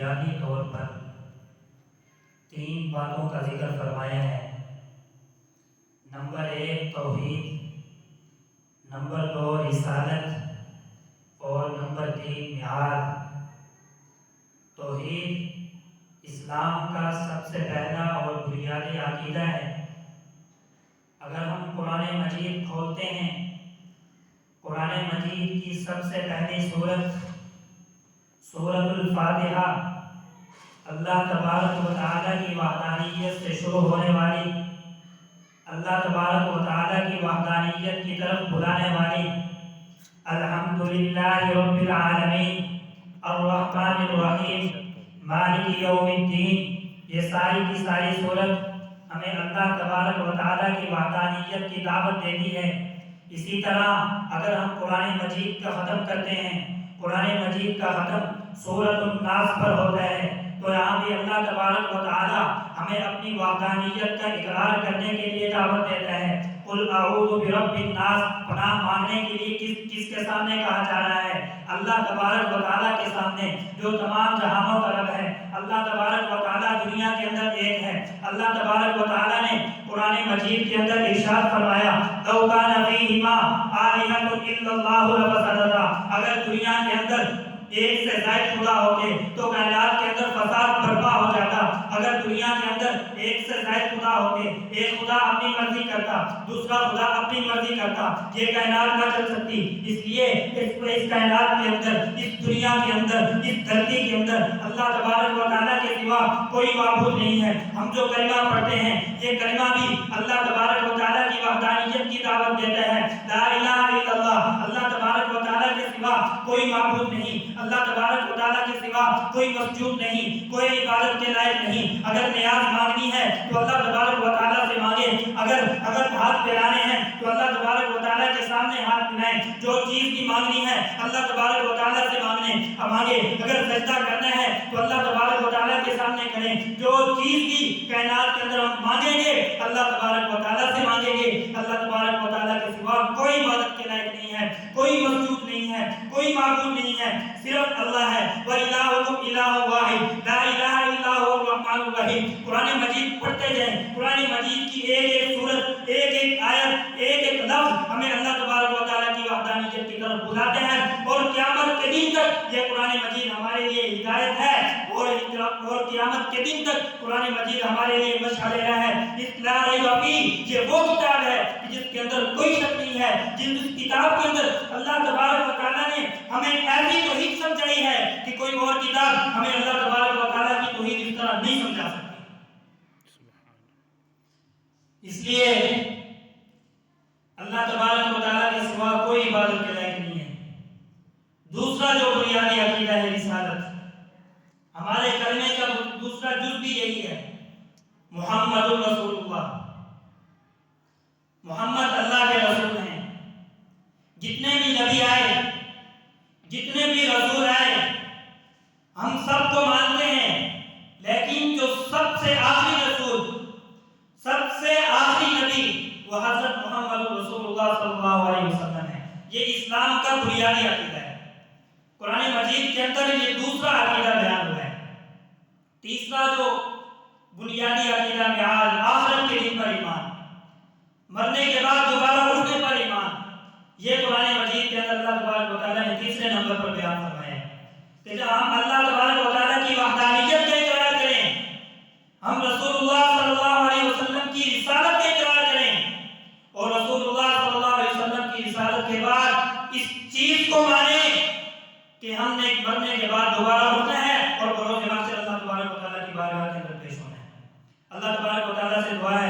بنیادی طور پر تین باتوں کا ذکر فرمایا ہے۔ نمبر 1 توحید، نمبر 2 رسالت اور نمبر 3 معاد۔ توحید اسلام کا سب سے پہلا اور بنیادی عقیدہ ہے۔ اگر ہم قرآن مجید کھولتے ہیں، قرآن مجید کی سب سے پہلی سورۃ الفاتحہ اللہ تبارک و تعالیٰ کی وحدانیت سے شروع ہونے والی، اللہ تبارک و تعالیٰ کی وحدانیت کی طرف بلانے والی الحمدللہ رب العالمین الرحمن الرحیم مالک یوم الدین، یہ ساری کی ساری صورت ہمیں اللہ تبارک و تعالیٰ کی وحدانیت کی دعوت دیتی ہے۔ اسی طرح اگر ہم قرآن مجید کا ختم کرتے ہیں، قرآن مجید کا ختم سورۃ الناس پر ہوتا ہے، تو یہاں بھی اللہ تبارک و تعالیٰ ہمیں اپنی وحدانیت کا اقرار کرنے کے لیے دعوت دیتا ہے۔ قل اعوذ برب الناس، پناہ مانگنے کے لیے کس کے سامنے کہا جا رہا ہے؟ اللہ تبارک و تعالیٰ کے سامنے جو تمام جہانوں کا رب ہے۔ اللہ تبارک و تعالیٰ دنیا کے اندر ایک ہے۔ اللہ تبارک و تعالیٰ نے قرآن مجید کے اندر ارشاد فرمایا لو کان فیہما آلہۃ الا اللہ لفسدتا، اگر دنیا کے اندر ایک سے زائد خدا ہوتے تو کائنات کے اندر فساد برپا ہو جاتا۔ اگر دنیا کے اندر ایک سے زائد خدا ہوتے، ایک خدا اپنی مرضی کرتا، دوسرا خدا اپنی مرضی کرتا، یہ کائنات نہ چل سکتی۔ اس لیے اس کائنات کے اندر، اس دنیا کے اندر، اس دھرتی کے اندر اللہ تبارک و تعالیٰ کے سوا کوئی معبود نہیں ہے۔ ہم جو کلمہ پڑھتے ہیں، یہ کلمہ بھی اللہ تبارک و تعالیٰ کی وحدانیت کی دعوت دیتا ہے۔ لا الہ الا اللہ، اللہ تبارک و تعالیٰ کے سوا کوئی معبود نہیں، اللہ تبارک و تعالیٰ کے سوا کوئی مسجود نہیں، کوئی عبادت کے لائق نہیں۔ اگر نیاز مانگنی ہے تو اللہ تبارک و تعالیٰ سے مانگے، اگر ہاتھ پھیلانے ہیں تو اللہ تبارک و تعالیٰ کے سامنے ہاتھ پھیلائیں۔ جو چیز بھی مانگنی ہے اللہ تبارک و تعالیٰ سے مانگے۔ اگر سجدہ کرنا ہے تو اللہ تبارک و تعالیٰ کے سامنے کریں۔ جو چیز بھی کائنات کے اندر ہم مانگیں گے اللہ تبارک و تعالیٰ سے مانگیں گے۔ اللہ تبارک و تعالیٰ کے سوا کوئی عبادت کے لائق نہیں ہے، کوئی مسجود نہیں ہے، کوئی معبود نہیں ہے، صرف اللہ ہے۔ وَإِلَٰهُكُمْ إِلَٰهٌ وَاحِدٌ لَا إِلَٰهَ إِلَّا هُوَ الرَّحْمَٰنُ الرَّحِيمُ۔ قرآن مجید پڑھتے جائیں، قرآن مجید کی ایک ایک سورت، ایک ایک آیت، ایک ایک لفظ ہمیں اللہ تبارک و تعالیٰ کی وحدانیت کی طرف بلاتے ہیں، اور قیامت کے دن تک یہ قرآن مجید ہمارے لیے ہدایت ہے، اور قیامت کے دن تک قرآن مجید ہمارے لیے مشعل راہ ہے۔ اس لا ریب فیہ، یہ وہ کتاب ہے جس کے اندر کوئی شک نہیں ہے، جس کتاب کے اندر اللہ تبارک و تعالیٰ نے ہمیں ایسی توحید سمجھائی ہے کہ کوئی اور کتاب ہمیں اللہ تبارک و تعالیٰ کی توحید اس طرح نہیں سمجھا سکتی۔ اس لیے اللہ تبارک و تعالیٰ کے سوا کوئی عبادت کے لائق نہیں ہے۔ دوسرا جو بنیادی عقیدہ ہے رسالت، ہمارے کلمے کا دوسرا جز بھی یہی ہے، محمد رسول اللہ، محمد اللہ کے رسول ہیں۔ جتنے بھی نبی آئے، جتنے بھی رسول آئے، ہم سب کو مانتے ہیں، لیکن جو سب سے آخری رسول، سب سے آخری نبی وہ حضرت محمد رسول اللہ صلی اللہ علیہ وسلم ہے۔ یہ اسلام کا بنیادی عقیدہ ہے۔ قرآن مجید کے اندر یہ دوسرا عقیدہ بیان ہوا ہے۔ تیسرا جو بنیادی عقیدہ معاد، آخرت کے دن پر ایمان، مرنے کے بعد دوبارہ اٹھنے پر ایمان، یہ قرآن مجید کے اندر اللہ تبارک و تعالیٰ نے تیسرے نمبر پر بیان فرمایا ہے کہ جب ہم اللہ تبارک و تعالیٰ کی وحدانیت کا اقرار کریں، ہم رسول اللہ صلی اللہ علیہ وسلم کی رسالت کا اقرار کریں، اور رسول اللہ صلی اللہ علیہ وسلم کی رسالت کے بعد اس چیز کو مانیں کہ ہم نے مرنے کے بعد دوبارہ اٹھنا ہے اور بروز محشر اللہ تبارک و تعالیٰ کی بارگاہ کے اندر پیش ہونا ہے۔ اللہ تبارک و تعالیٰ سے دعا